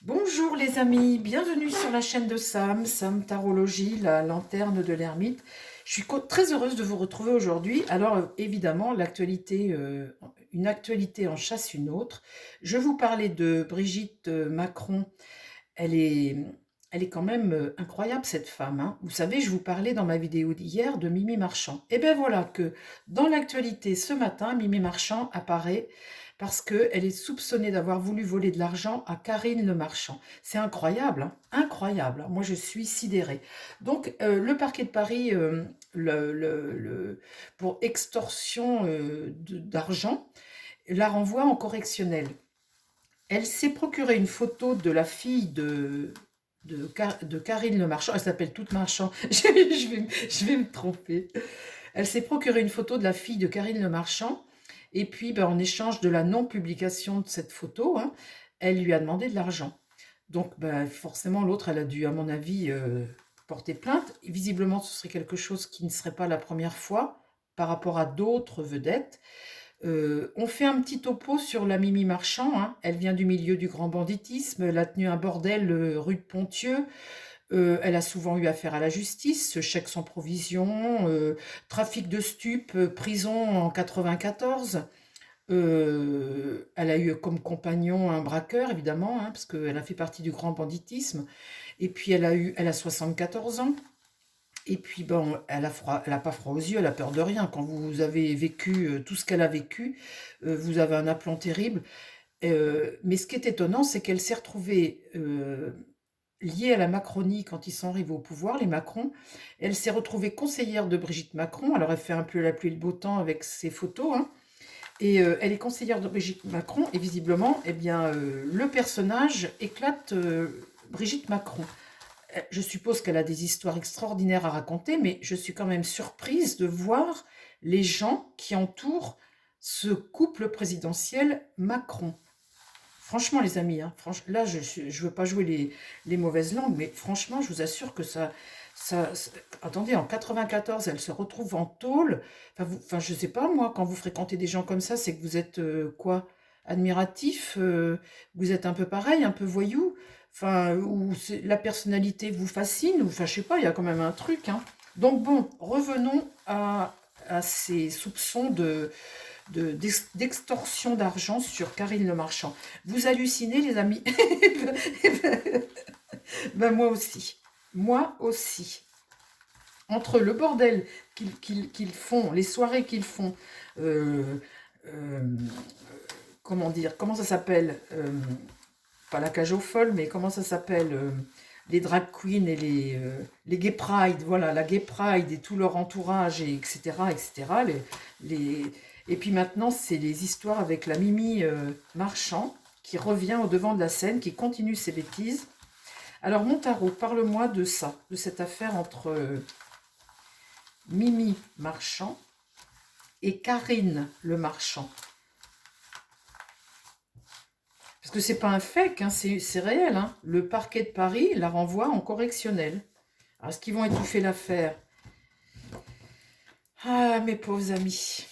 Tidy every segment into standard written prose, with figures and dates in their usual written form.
Bonjour les amis, bienvenue sur la chaîne de Sam Tarologie, la lanterne de l'ermite. Je suis très heureuse de vous retrouver aujourd'hui. Alors évidemment, une actualité en chasse une autre. Je vous parlais de Brigitte Macron. Elle est, elle est quand même incroyable cette femme, hein. Vous savez, je vous parlais dans ma vidéo d'hier de Mimi Marchand. Et bien voilà que dans l'actualité ce matin, Mimi Marchand apparaît parce qu'elle est soupçonnée d'avoir voulu voler de l'argent à Karine Le Marchand. C'est incroyable, hein, incroyable. Moi, je suis sidérée. Donc, le parquet de Paris, pour extorsion d'argent, la renvoie en correctionnel. Elle s'est procuré une photo de la fille de Karine Le Marchand. Elle s'appelle toute Marchand. Je vais me tromper. Elle s'est procuré une photo de la fille de Karine Le Marchand. Et puis, ben, en échange de la non-publication de cette photo, hein, elle lui a demandé de l'argent. Donc, ben, forcément, l'autre, elle a dû, à mon avis, porter plainte. Et visiblement, ce serait quelque chose qui ne serait pas la première fois par rapport à d'autres vedettes. On fait un petit topo sur la Mimi Marchand, hein. Elle vient du milieu du grand banditisme, elle a tenu un bordel rue de Pontieux. Elle a souvent eu affaire à la justice, chèque sans provision, trafic de stupes, prison en 94. Elle a eu comme compagnon un braqueur, évidemment, hein, parce qu'elle a fait partie du grand banditisme. Et puis elle a 74 ans. Et puis bon, elle a pas froid aux yeux, elle a peur de rien. Quand vous avez vécu tout ce qu'elle a vécu, vous avez un aplomb terrible. Mais ce qui est étonnant, c'est qu'elle s'est retrouvée liée à la Macronie quand ils sont arrivés au pouvoir, les Macron. Elle s'est retrouvée conseillère de Brigitte Macron. Alors elle fait un peu la pluie et le beau temps avec ses photos, hein. Et elle est conseillère de Brigitte Macron. Et visiblement, eh bien, le personnage éclate Brigitte Macron. Je suppose qu'elle a des histoires extraordinaires à raconter, mais je suis quand même surprise de voir les gens qui entourent ce couple présidentiel Macron. Franchement, les amis, hein, là, je ne veux pas jouer les mauvaises langues, mais franchement, je vous assure que attendez, en 94, elle se retrouve en tôle. Enfin, je sais pas, moi, quand vous fréquentez des gens comme ça, c'est que vous êtes quoi? Admiratif, vous êtes un peu pareil, un peu voyou, enfin, ou la personnalité vous fascine, ou enfin, je sais pas, il y a quand même un truc, hein. Donc bon, revenons à ces soupçons d'extorsion d'argent sur Karine Le Marchand. Vous hallucinez, les amis? Ben, moi aussi. Moi aussi. Entre le bordel qu'ils font, les soirées qu'ils font, euh, euh, comment dire, comment ça s'appelle, pas la cage aux folles, mais comment ça s'appelle, les drag queens et les gay pride, voilà, la gay pride et tout leur entourage, et etc., etc. Et puis maintenant, c'est les histoires avec la Mimi Marchand qui revient au devant de la scène, qui continue ses bêtises. Alors, Montaro, parle-moi de ça, de cette affaire entre Mimi Marchand et Karine Le Marchand. Parce que c'est pas un fake, hein, c'est réel, hein. Le parquet de Paris la renvoie en correctionnel. Alors, est-ce qu'ils vont étouffer l'affaire? Ah, mes pauvres amis.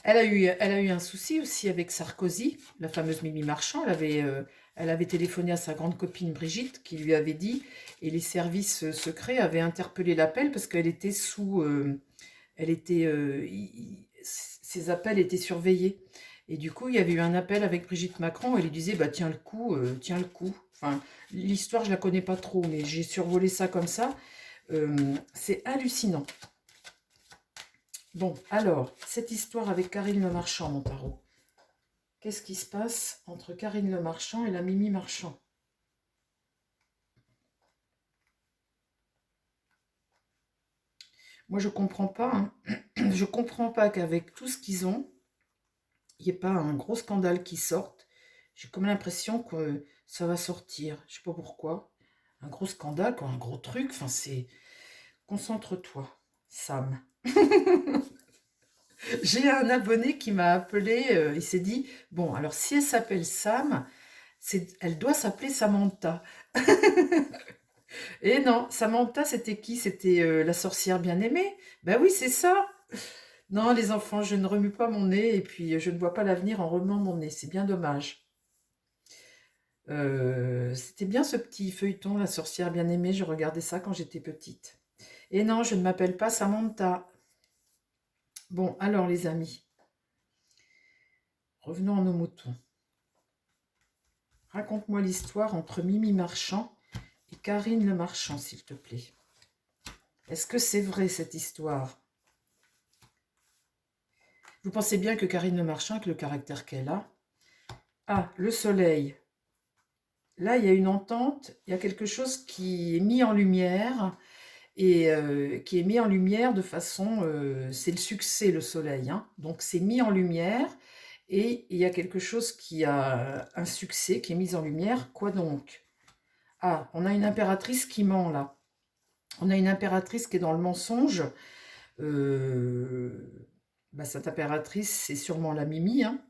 Elle a eu un souci aussi avec Sarkozy, la fameuse Mimi Marchand. Elle avait téléphoné à sa grande copine Brigitte qui lui avait dit, et les services secrets avaient interpellé l'appel parce qu'elle était elle était, ses appels étaient surveillés. Et du coup, il y avait eu un appel avec Brigitte Macron. Elle lui disait, bah tiens le coup, tiens le coup. Enfin, l'histoire, je la connais pas trop, mais j'ai survolé ça comme ça. C'est hallucinant. Bon, alors, cette histoire avec Karine Le Marchand, mon tarot. Qu'est-ce qui se passe entre Karine Le Marchand et la Mimi Marchand? Moi, je comprends pas, hein. Je comprends pas qu'avec tout ce qu'ils ont, il n'y ait pas un gros scandale qui sorte. J'ai comme l'impression que ça va sortir. Je sais pas pourquoi. Un gros scandale, quoi, un gros truc. Enfin, c'est... Concentre-toi, Sam. J'ai un abonné qui m'a appelé, il s'est dit, bon, alors si elle s'appelle Sam, elle doit s'appeler Samantha. Et non, Samantha, c'était qui? C'était la sorcière bien-aimée. Ben oui, c'est ça. Non, les enfants, je ne remue pas mon nez et puis je ne vois pas l'avenir en remuant mon nez. C'est bien dommage. C'était bien ce petit feuilleton, La sorcière bien-aimée, je regardais ça quand j'étais petite. Et non, je ne m'appelle pas Samantha. Bon, alors les amis, revenons à nos moutons. Raconte-moi l'histoire entre Mimi Marchand et Karine Le Marchand, s'il te plaît. Est-ce que c'est vrai cette histoire? Vous pensez bien que Karine Le Marchand, avec le caractère qu'elle a le soleil. Là, il y a une entente, il y a quelque chose qui est mis en lumière et qui est mis en lumière de façon, c'est le succès, le soleil, hein. Donc c'est mis en lumière et il y a quelque chose qui a un succès, qui est mis en lumière. Quoi donc? Ah, on a une impératrice qui ment là. On a une impératrice qui est dans le mensonge. Cette impératrice, c'est sûrement la Mimi, hein,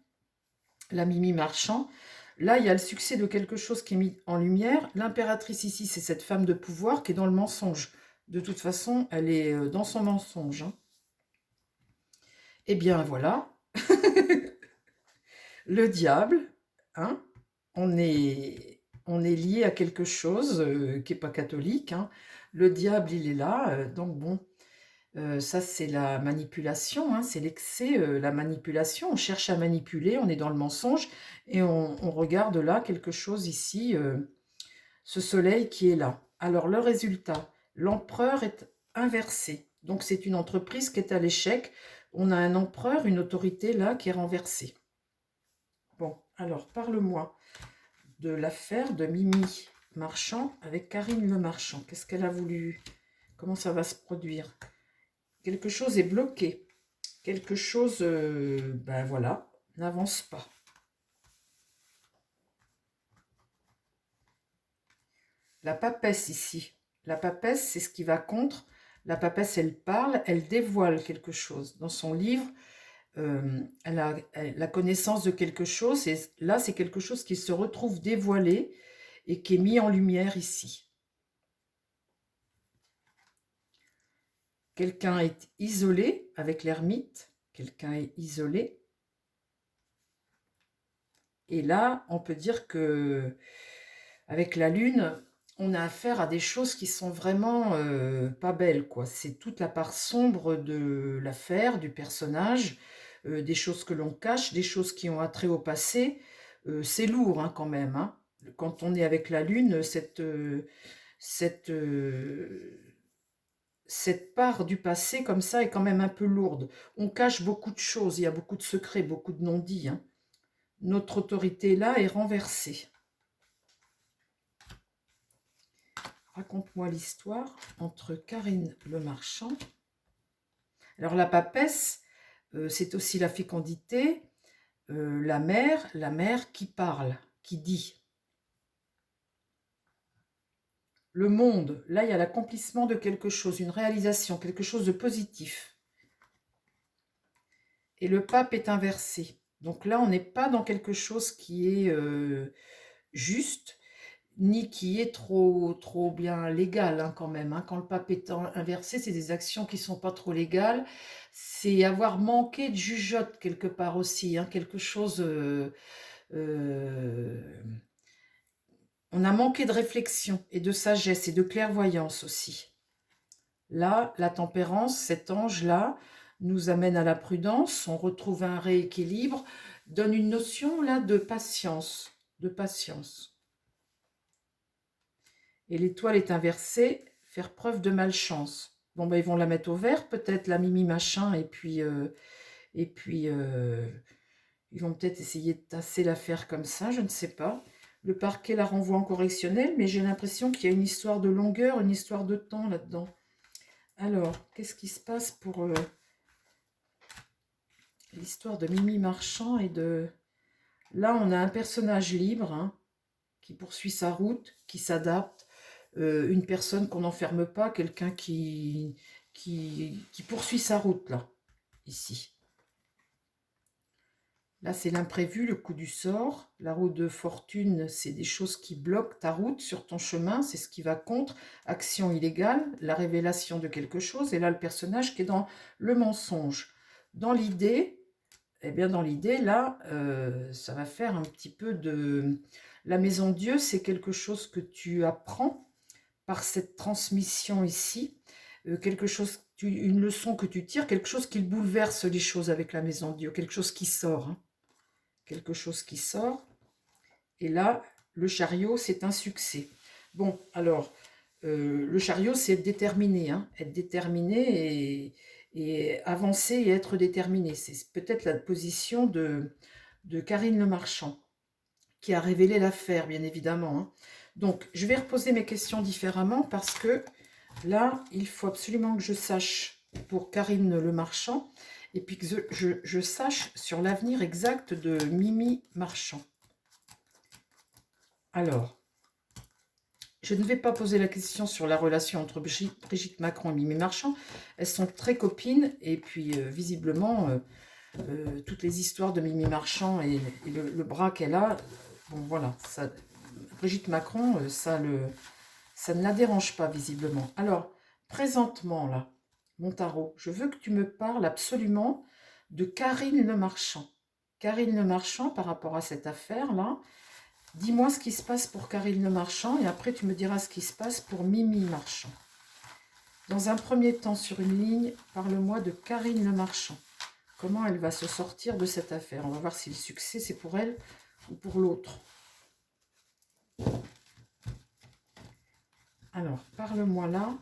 la Mimi Marchand. Là, il y a le succès de quelque chose qui est mis en lumière. L'impératrice ici, c'est cette femme de pouvoir qui est dans le mensonge. De toute façon, elle est dans son mensonge, hein. Eh bien, voilà, le diable, hein, on est lié à quelque chose qui n'est pas catholique, hein. Le diable, il est là, donc bon, ça c'est la manipulation, hein, c'est l'excès, la manipulation. On cherche à manipuler, on est dans le mensonge et on regarde là quelque chose ici, ce soleil qui est là. Alors le résultat, l'empereur est inversé. Donc c'est une entreprise qui est à l'échec. On a un empereur, une autorité là qui est renversée. Bon, alors parle-moi de l'affaire de Mimi Marchand avec Karine Le Marchand. Qu'est-ce qu'elle a voulu? Comment ça va se produire? Quelque chose est bloqué. Quelque chose, ben voilà, n'avance pas. La papesse ici. La papesse, c'est ce qui va contre. La papesse, elle parle, elle dévoile quelque chose. Dans son livre, elle a la connaissance de quelque chose. Et là, c'est quelque chose qui se retrouve dévoilé et qui est mis en lumière ici. Quelqu'un est isolé avec l'ermite. Quelqu'un est isolé. Et là, on peut dire que avec la lune, on a affaire à des choses qui sont vraiment pas belles, quoi. C'est toute la part sombre de l'affaire, du personnage, des choses que l'on cache, des choses qui ont attrait au passé. C'est lourd, hein, quand même, hein. Quand on est avec la lune, cette, cette part du passé comme ça est quand même un peu lourde. On cache beaucoup de choses, il y a beaucoup de secrets, beaucoup de non-dits, hein. Notre autorité là est renversée. Raconte-moi l'histoire entre Karine Le Marchand. Alors la papesse, c'est aussi la fécondité, la mère qui parle, qui dit. Le monde, là il y a l'accomplissement de quelque chose, une réalisation, quelque chose de positif. Et le pape est inversé. Donc là on n'est pas dans quelque chose qui est juste, ni qui est trop bien légal, hein, quand même, hein. Quand le pape est inversé, c'est des actions qui sont pas trop légales. C'est avoir manqué de jugeote quelque part aussi, hein, quelque chose. Euh, on a manqué de réflexion et de sagesse et de clairvoyance aussi. Là, la tempérance, cet ange-là, nous amène à la prudence. On retrouve un rééquilibre, donne une notion là de patience, de patience. Et l'étoile est inversée, faire preuve de malchance. Bon, ben, ils vont la mettre au vert, peut-être, la Mimi machin, et puis ils vont peut-être essayer de tasser l'affaire comme ça, je ne sais pas. Le parquet la renvoie en correctionnel, mais j'ai l'impression qu'il y a une histoire de longueur, une histoire de temps là-dedans. Alors, qu'est-ce qui se passe pour l'histoire de Mimi Marchand et de... Là, on a un personnage libre, hein, qui poursuit sa route, qui s'adapte. Une personne qu'on n'enferme pas, quelqu'un qui poursuit sa route, là, ici. Là, c'est l'imprévu, le coup du sort. La roue de fortune, c'est des choses qui bloquent ta route sur ton chemin, c'est ce qui va contre. Action illégale, la révélation de quelque chose. Et là, le personnage qui est dans le mensonge. Dans l'idée, eh bien, dans l'idée, là, ça va faire un petit peu de... La maison Dieu, c'est quelque chose que tu apprends par cette transmission ici, quelque chose, une leçon que tu tires, quelque chose qui bouleverse les choses avec la maison Dieu, quelque chose qui sort, hein, quelque chose qui sort. Et là, le chariot, c'est un succès. Bon, alors, le chariot, c'est être déterminé, hein, être déterminé et avancer et être déterminé. C'est peut-être la position de Karine Le Marchand, qui a révélé l'affaire, bien évidemment, hein. Donc, je vais reposer mes questions différemment parce que là, il faut absolument que je sache pour Karine Le Marchand et puis que je sache sur l'avenir exact de Mimi Marchand. Alors, je ne vais pas poser la question sur la relation entre Brigitte Macron et Mimi Marchand. Elles sont très copines et puis visiblement, toutes les histoires de Mimi Marchand et le bras qu'elle a, bon voilà, ça, Brigitte Macron, ça ne la dérange pas visiblement. Alors, présentement là, mon tarot, je veux que tu me parles absolument de Karine Le Marchand. Karine Le Marchand par rapport à cette affaire-là. Dis-moi ce qui se passe pour Karine Le Marchand et après tu me diras ce qui se passe pour Mimi Marchand. Dans un premier temps, sur une ligne, parle-moi de Karine Le Marchand. Comment elle va se sortir de cette affaire? On va voir si le succès c'est pour elle ou pour l'autre. Alors, parle-moi là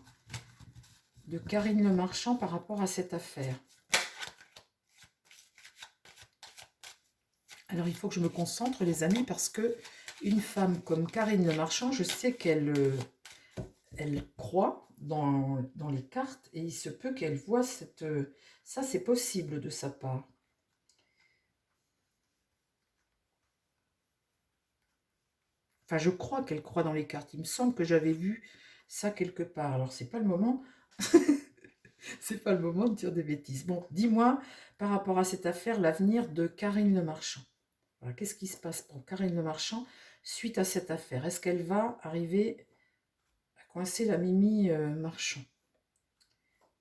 de Karine Le Marchand par rapport à cette affaire. Alors, il faut que je me concentre, les amis, parce que une femme comme Karine Le Marchand, je sais qu'elle elle croit dans les cartes et il se peut qu'elle voit cette... ça, c'est possible de sa part. Enfin, je crois qu'elle croit dans les cartes. Il me semble que j'avais vu ça quelque part. Alors, c'est pas le moment. C'est pas le moment de dire des bêtises. Bon, dis-moi, par rapport à cette affaire, l'avenir de Karine Le Marchand. Voilà, qu'est-ce qui se passe pour Karine Le Marchand suite à cette affaire? Est-ce qu'elle va arriver à coincer la Mimi Marchand?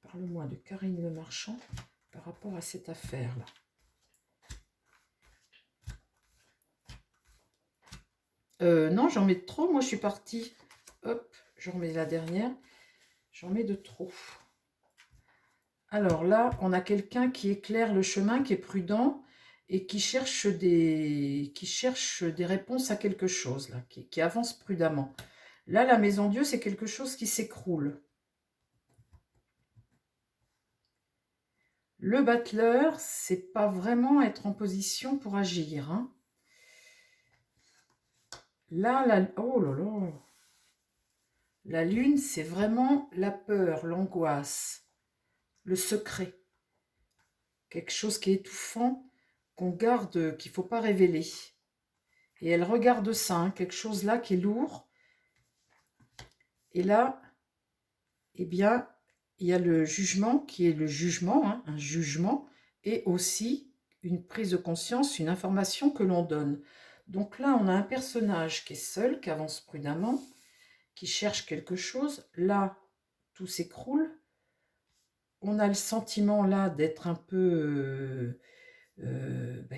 Parle-moi de Karine Le Marchand par rapport à cette affaire-là. Non, j'en mets de trop. Moi, je suis partie. Hop, j'en remets la dernière. J'en mets de trop. Alors là, on a quelqu'un qui éclaire le chemin, qui est prudent et qui cherche des réponses à quelque chose, là, qui avance prudemment. Là, la maison Dieu, c'est quelque chose qui s'écroule. Le battleur, c'est pas vraiment être en position pour agir, hein. Là, oh là là. La lune, c'est vraiment la peur, l'angoisse, le secret. Quelque chose qui est étouffant, qu'on garde, qu'il ne faut pas révéler. Et elle regarde ça, hein, quelque chose là qui est lourd. Et là, eh bien, il y a le jugement qui est le jugement, hein, un jugement, et aussi une prise de conscience, une information que l'on donne. Donc là, on a un personnage qui est seul, qui avance prudemment, qui cherche quelque chose. Là, tout s'écroule. On a le sentiment là d'être un peu...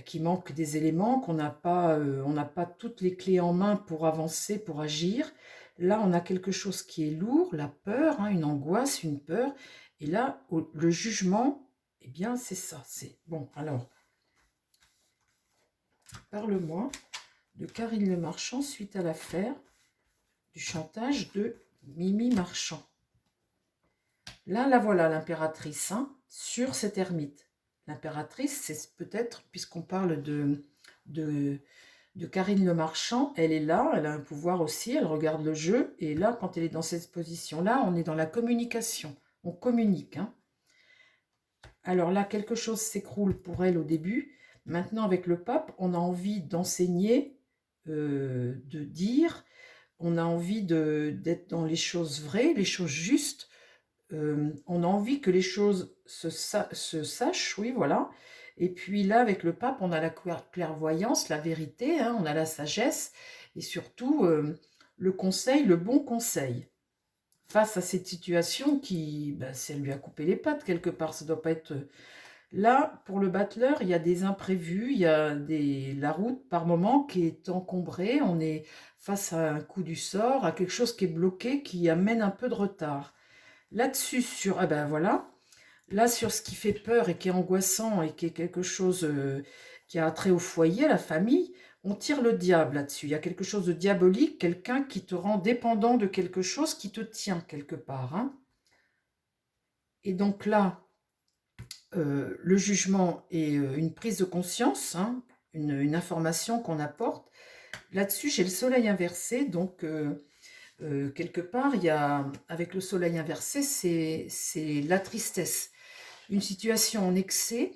qu'il manque des éléments, qu'on n'a pas, on n'a pas toutes les clés en main pour avancer, pour agir. Là, on a quelque chose qui est lourd, la peur, hein, une angoisse, une peur. Et là, le jugement, eh bien, c'est ça. C'est bon, alors, parle-moi de Karine Le Marchand suite à l'affaire du chantage de Mimi Marchand. Là, la voilà, l'impératrice, hein, sur cette ermite. L'impératrice, c'est peut-être, puisqu'on parle de Karine Le Marchand, elle est là, elle a un pouvoir aussi, elle regarde le jeu, et là, quand elle est dans cette position-là, on est dans la communication, on communique, hein. Alors là, quelque chose s'écroule pour elle au début. Maintenant, avec le pape, on a envie d'enseigner, de dire, on a envie d'être dans les choses vraies, les choses justes. On a envie que les choses se sachent, oui, voilà. Et puis là, avec le pape, on a la clairvoyance, la vérité, hein, on a la sagesse, et surtout le conseil, le bon conseil. Face à cette situation qui, ben, ça lui a coupé les pattes quelque part, ça doit pas être Là, pour le battleur, il y a des imprévus, il y a la route par moment qui est encombrée, on est face à un coup du sort, à quelque chose qui est bloqué, qui amène un peu de retard. Là-dessus, ah ben voilà, là sur ce qui fait peur et qui est angoissant et qui est quelque chose qui a trait au foyer, à la famille, on tire le diable là-dessus. Il y a quelque chose de diabolique, quelqu'un qui te rend dépendant de quelque chose qui te tient quelque part, hein. Et donc là, le jugement est une prise de conscience, hein, une information qu'on apporte. Là-dessus, j'ai le soleil inversé, donc quelque part, il y a, avec le soleil inversé, c'est la tristesse. Une situation en excès,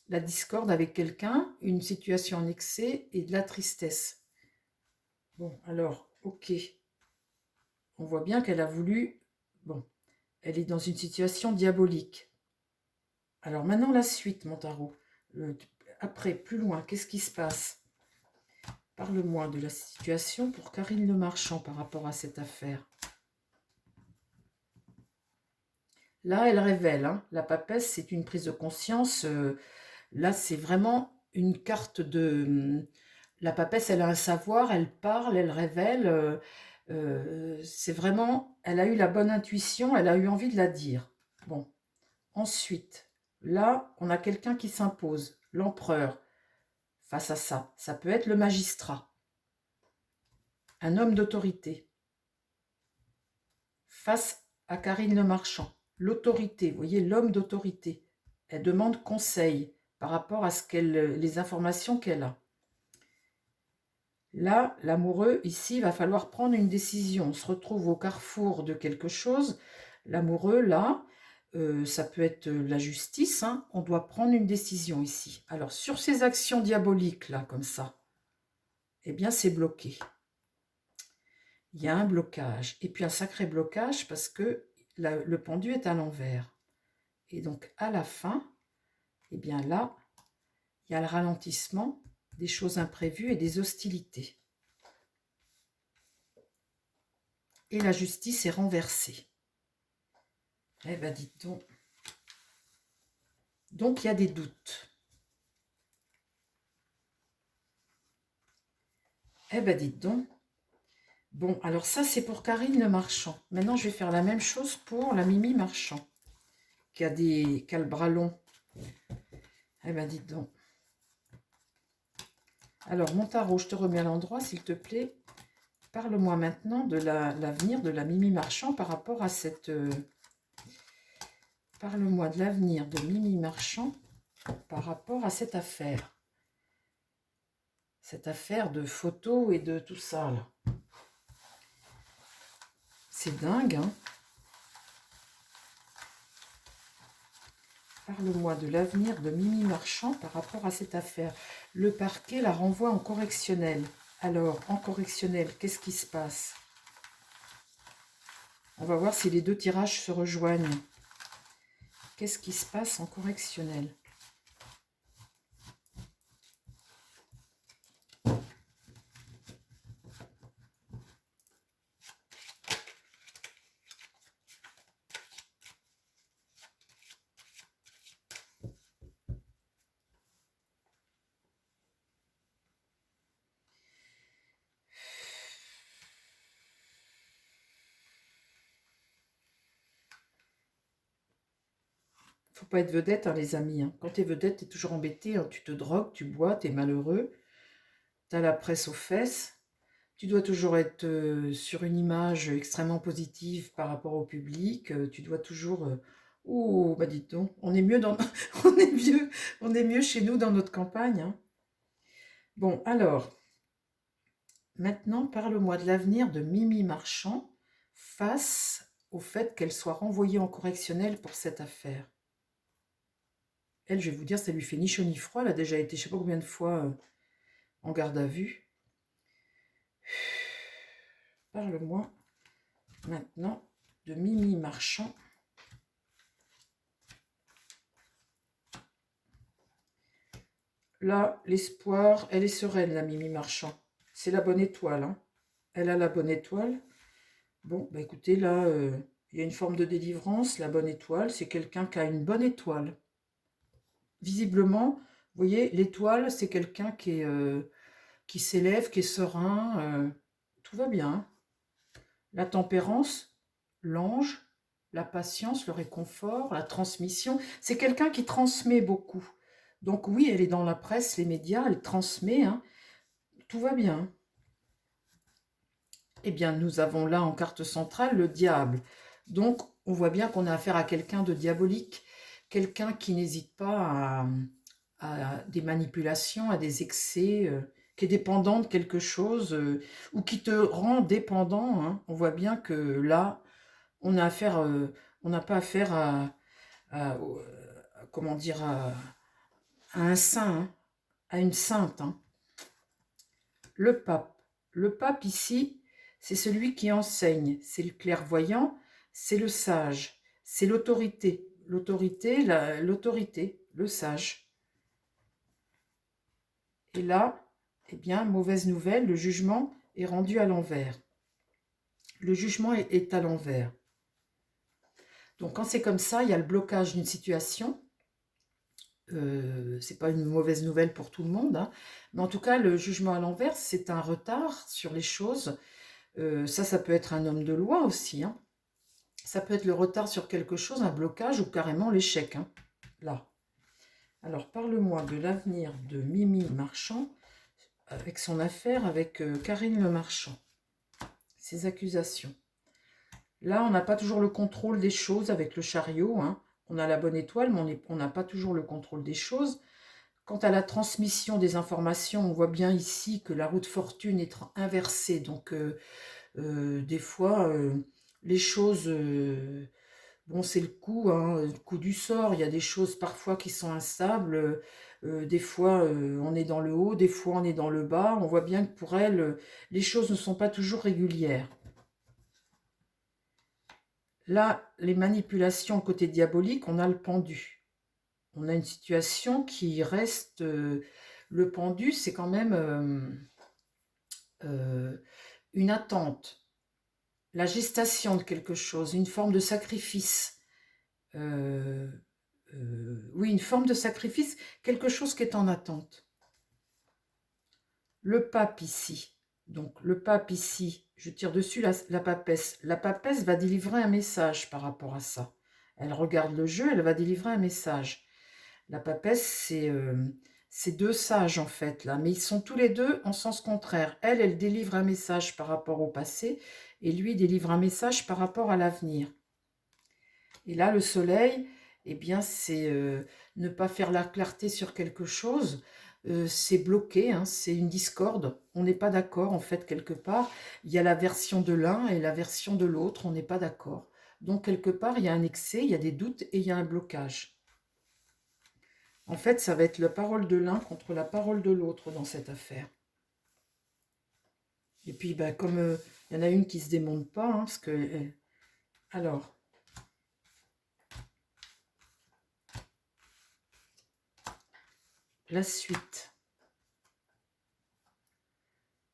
la discorde avec quelqu'un, une situation en excès et de la tristesse. Bon, alors, ok, on voit bien qu'elle a voulu, bon, elle est dans une situation diabolique. Alors maintenant, la suite, mon tarot. Après, plus loin, qu'est-ce qui se passe? Parle-moi de la situation pour Karine Le Marchand par rapport à cette affaire. Là, elle révèle, hein, la papesse, c'est une prise de conscience. Là, c'est vraiment une carte de... La papesse, elle a un savoir, elle parle, elle révèle. C'est vraiment... Elle a eu la bonne intuition, elle a eu envie de la dire. Bon, ensuite, là, on a quelqu'un qui s'impose, l'empereur, face à ça. Ça peut être le magistrat, un homme d'autorité, face à Karine Le Marchand. L'autorité, vous voyez, l'homme d'autorité. Elle demande conseil par rapport à les informations qu'elle a. Là, l'amoureux, ici, il va falloir prendre une décision. On se retrouve au carrefour de quelque chose. L'amoureux, là, ça peut être la justice, hein. On doit prendre une décision ici. Alors, sur ces actions diaboliques, là, comme ça, eh bien, c'est bloqué. Il y a un blocage. Et puis, un sacré blocage parce que le pendu est à l'envers. Et donc, à la fin, eh bien là, il y a le ralentissement, des choses imprévues et des hostilités. Et la justice est renversée. Eh bien, dites donc. Donc, il y a des doutes. Eh bien, dites donc. Bon, alors ça, c'est pour Karine Le Marchand. Maintenant, je vais faire la même chose pour la Mimi Marchand, qui a le bras long. Eh bien, dites donc. Alors, mon tarot, je te remets à l'endroit, s'il te plaît. Parle-moi maintenant de l'avenir de la Mimi Marchand par rapport à cette... Parle-moi de l'avenir de Mimi Marchand par rapport à cette affaire. Cette affaire de photos et de tout ça, là. C'est dingue, hein? Parle-moi de l'avenir de Mimi Marchand par rapport à cette affaire. Le parquet la renvoie en correctionnel. Alors, en correctionnel, qu'est-ce qui se passe? On va voir si les deux tirages se rejoignent. Qu'est-ce qui se passe en correctionnel? Faut pas être vedette, hein, les amis, hein. Quand t'es vedette, t'es toujours embêté, hein. Tu te drogues, tu bois, t'es malheureux. T'as la presse aux fesses. Tu dois toujours être sur une image extrêmement positive par rapport au public. Tu dois toujours... Oh, bah dites donc, on est mieux dans... on est mieux chez nous dans notre campagne, hein. Bon, alors, maintenant, parle-moi de l'avenir de Mimi Marchand face au fait qu'elle soit renvoyée en correctionnel pour cette affaire. Elle, je vais vous dire, ça lui fait ni chaud ni froid. Elle a déjà été, je ne sais pas combien de fois, en garde à vue. Parle-moi maintenant de Mimi Marchand. Là, l'espoir, elle est sereine, la Mimi Marchand. C'est la bonne étoile, hein. Elle a la bonne étoile. Bon, bah écoutez, là, il y a une forme de délivrance. La bonne étoile, c'est quelqu'un qui a une bonne étoile. visiblement, vous voyez, l'étoile, c'est quelqu'un qui s'élève, qui est serein, tout va bien, hein. La tempérance, l'ange, la patience, le réconfort, la transmission. C'est quelqu'un qui transmet beaucoup. Donc oui, elle est dans la presse, les médias, elle transmet, hein. Tout va bien. Eh bien, nous avons là en carte centrale le diable. Donc, on voit bien qu'on a affaire à quelqu'un de diabolique, quelqu'un qui n'hésite pas à des manipulations, à des excès, qui est dépendant de quelque chose, ou qui te rend dépendant, hein. On voit bien que là, on a affaire, on n'a pas affaire comment dire, à un saint, hein, à une sainte, hein. Le pape. Le pape ici, c'est celui qui enseigne, c'est le clairvoyant, c'est le sage, c'est l'autorité. L'autorité, le sage. Et là, eh bien, mauvaise nouvelle, le jugement est rendu à l'envers. Le jugement est à l'envers. Donc quand c'est comme ça, il y a le blocage d'une situation. C'est pas une mauvaise nouvelle pour tout le monde, hein. Mais en tout cas, le jugement à l'envers, c'est un retard sur les choses. Ça peut être un homme de loi aussi, hein. Ça peut être le retard sur quelque chose, un blocage ou carrément l'échec, hein, là. Alors, parle-moi de l'avenir de Mimi Marchand avec son affaire avec Karine Le Marchand. Ses accusations. Là, on n'a pas toujours le contrôle des choses avec le chariot, hein. On a la bonne étoile, mais on n'a pas toujours le contrôle des choses. Quant à la transmission des informations, on voit bien ici que la roue de fortune est inversée. Donc, des fois, les choses... bon, c'est le coup, hein, le coup du sort. Il y a des choses parfois qui sont instables. Des fois, on est dans le haut, des fois, on est dans le bas. On voit bien que pour elle, les choses ne sont pas toujours régulières. Là, les manipulations côté diabolique, on a le pendu. On a une situation qui reste... le pendu, c'est quand même une attente, la gestation de quelque chose, une forme de sacrifice. Oui, une forme de sacrifice, quelque chose qui est en attente. Le pape ici, donc le pape ici, je tire dessus la papesse. La papesse va délivrer un message par rapport à ça. Elle regarde le jeu, elle va délivrer un message. La papesse, c'est deux sages en fait, là, mais ils sont tous les deux en sens contraire. Elle délivre un message par rapport au passé, et lui délivre un message par rapport à l'avenir. Et là, le soleil, eh bien, c'est ne pas faire la clarté sur quelque chose, c'est bloqué, hein, c'est une discorde, on n'est pas d'accord en fait quelque part. Il y a la version de l'un et la version de l'autre, on n'est pas d'accord. Donc quelque part, il y a un excès, il y a des doutes et il y a un blocage. En fait, ça va être la parole de l'un contre la parole de l'autre dans cette affaire. Et puis, ben, comme il y en a une qui ne se démonte pas, hein, parce que... alors... la suite.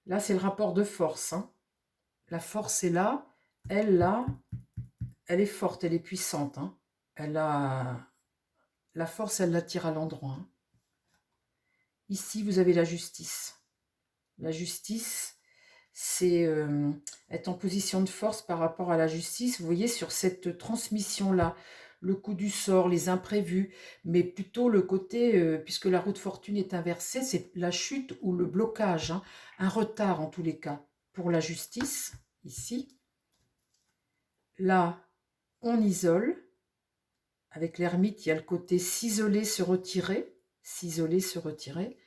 Là, c'est le rapport de force, hein. La force est là. Elle, là, elle est forte, elle est puissante, hein. Elle a... La force, elle l'attire à l'endroit, hein. Ici, vous avez la justice. La justice, c'est être en position de force par rapport à la justice. Vous voyez, sur cette transmission-là, le coup du sort, les imprévus, mais plutôt le côté, puisque la roue de fortune est inversée, c'est la chute ou le blocage, hein, un retard en tous les cas. Pour la justice, ici, là, on isole. Avec l'ermite, il y a le côté s'isoler, se retirer. S'isoler, se retirer.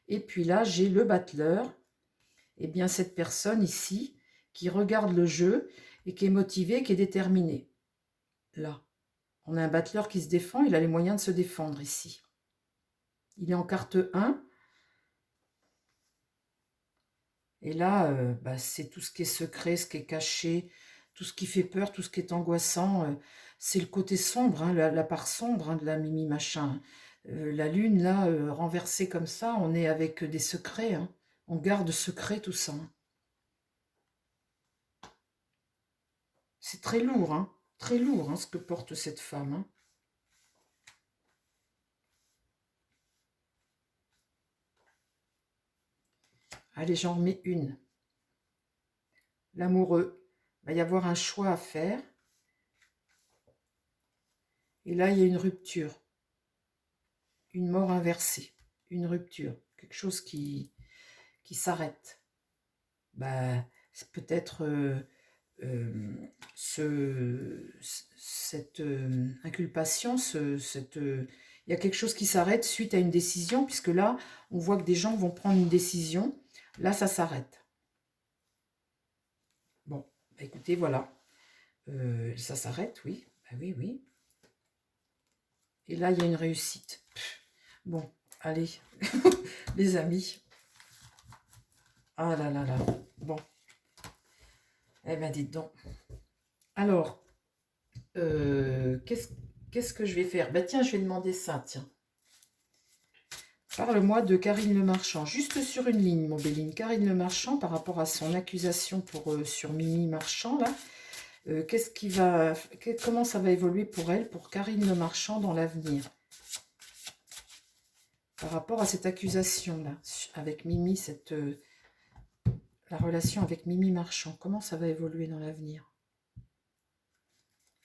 Et puis là, j'ai le battleur. Eh bien, cette personne ici, qui regarde le jeu et qui est motivée, qui est déterminée. Là, on a un battleur qui se défend, il a les moyens de se défendre ici. Il est en carte 1. Et là, bah, c'est tout ce qui est secret, ce qui est caché, tout ce qui fait peur, tout ce qui est angoissant. C'est le côté sombre, hein, la part sombre, hein, de la Mimi machin. La lune, là, renversée comme ça, on est avec des secrets, hein. On garde secret tout ça, hein. C'est très lourd, hein, ce que porte cette femme, hein. Allez, j'en remets une. L'amoureux. Il va y avoir un choix à faire. Et là, il y a une rupture. Une mort inversée. Une rupture. Quelque chose qui s'arrête. Bah, c'est peut-être cette inculpation, il y a quelque chose qui s'arrête suite à une décision, puisque là, on voit que des gens vont prendre une décision. Là, ça s'arrête. Bon, bah écoutez, voilà. Ça s'arrête, oui. Bah oui, oui. Et là, il y a une réussite. Bon, allez, les amis. Ah là là là. Bon. Eh bien, dites donc. Alors, qu'est-ce que je vais faire? Bah tiens, je vais demander ça, tiens. Parle-moi de Karine Le Marchand. Juste sur une ligne, mon Béline. Karine Le Marchand, par rapport à son accusation sur Mimi Marchand, là, comment ça va évoluer pour elle, pour Karine Le Marchand dans l'avenir? Par rapport à cette accusation-là, avec Mimi, la relation avec Mimi Marchand, comment ça va évoluer dans l'avenir?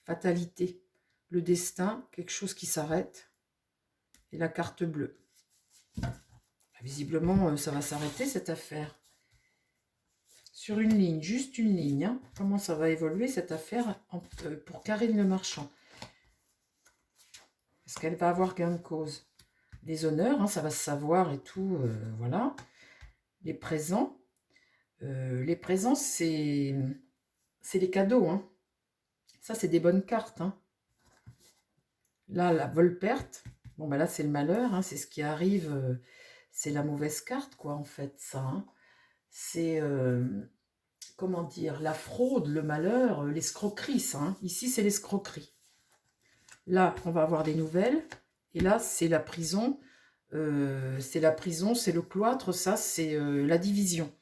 Fatalité, le destin, quelque chose qui s'arrête, et la carte bleue. Visiblement, ça va s'arrêter cette affaire. Sur une ligne, juste une ligne. Hein. Comment ça va évoluer cette affaire pour Karine Le Marchand? Est-ce qu'elle va avoir gain de cause? Les honneurs, hein, ça va se savoir et tout, voilà. Les présents. Les présents, c'est les cadeaux. Hein. Ça, c'est des bonnes cartes. Hein. Là, la vol-perte. Bon, ben là, c'est le malheur. Hein, c'est ce qui arrive. C'est la mauvaise carte, quoi, en fait, ça. Hein. C'est, comment dire, la fraude, le malheur, l'escroquerie, ça. Hein. Ici, c'est l'escroquerie. Là, on va avoir des nouvelles. Et là, c'est la prison. C'est la prison, c'est le cloître. Ça, c'est la division.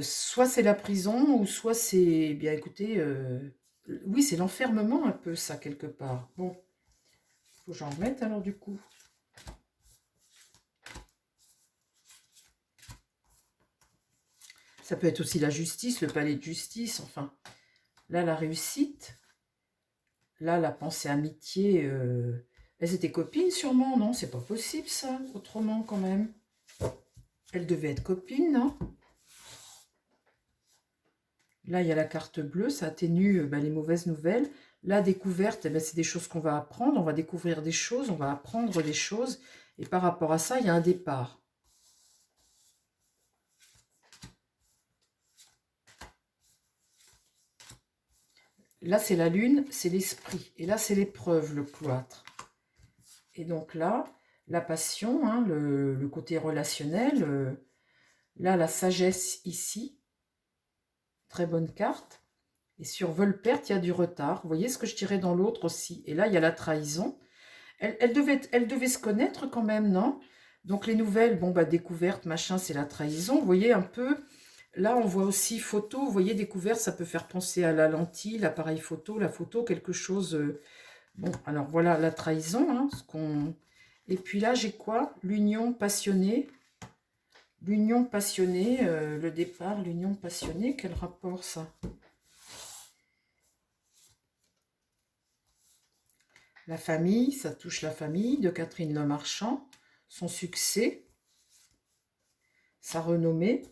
Soit c'est la prison, ou soit c'est, bien écoutez, oui, c'est l'enfermement un peu, ça, quelque part. Bon, faut que j'en remette alors, du coup. Ça peut être aussi la justice, le palais de justice, enfin. Là, la réussite. Là, la pensée amitié. Elles étaient copines, sûrement, non? C'est pas possible, ça, autrement, quand même. Elles devaient être copines, non? Là, il y a la carte bleue, ça atténue les mauvaises nouvelles. La découverte, c'est des choses qu'on va apprendre. On va découvrir des choses, on va apprendre des choses. Et par rapport à ça, il y a un départ. Là, c'est la lune, c'est l'esprit. Et là, c'est l'épreuve, le cloître. Et donc là, la passion, hein, le côté relationnel. Là, la sagesse ici. Très bonne carte. Et sur vol-perte, il y a du retard. Vous voyez ce que je dirais dans l'autre aussi. Et là, il y a la trahison. Elle devait se connaître quand même, non? Donc les nouvelles, bon, bah découverte, machin, c'est la trahison. Vous voyez un peu, là on voit aussi photo. Vous voyez, découverte, ça peut faire penser à la lentille, l'appareil photo, la photo, quelque chose... bon, alors voilà la trahison. Hein, et puis là, j'ai quoi? L'union passionnée. L'union passionnée, le départ, l'union passionnée, quel rapport ça? La famille, ça touche la famille de Catherine Le Marchand, son succès, sa renommée.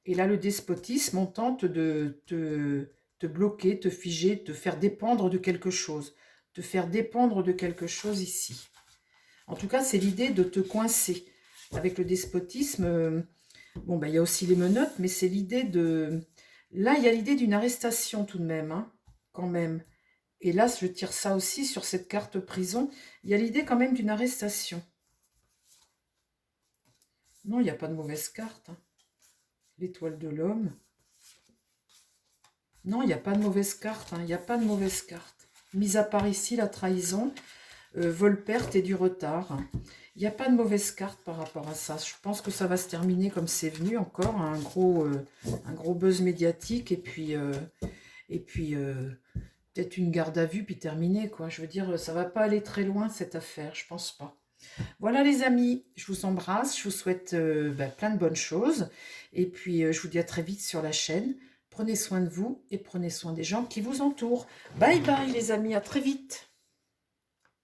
Et là, le despotisme, on tente de te bloquer, te figer, te faire dépendre de quelque chose. Te faire dépendre de quelque chose ici. En tout cas, c'est l'idée de te coincer. Avec le despotisme, bon, ben, il y a aussi les menottes, mais c'est l'idée de... Là, il y a l'idée d'une arrestation tout de même, hein, quand même. Et là, je tire ça aussi sur cette carte prison. Il y a l'idée quand même d'une arrestation. Non, il n'y a pas de mauvaise carte. Hein. L'étoile de l'homme. Non, il n'y a pas de mauvaise carte. Hein. Il n'y a pas de mauvaise carte. Mis à part ici, la trahison, vol-perte et du retard. Hein. Il n'y a pas de mauvaise carte par rapport à ça. Je pense que ça va se terminer comme c'est venu encore. Hein. Un gros buzz médiatique. Et puis peut-être une garde à vue, puis terminé, quoi. Je veux dire, ça va pas aller très loin, cette affaire, je pense pas. Voilà les amis, je vous embrasse, je vous souhaite plein de bonnes choses. Et puis je vous dis à très vite sur la chaîne. Prenez soin de vous et prenez soin des gens qui vous entourent. Bye bye les amis, à très vite.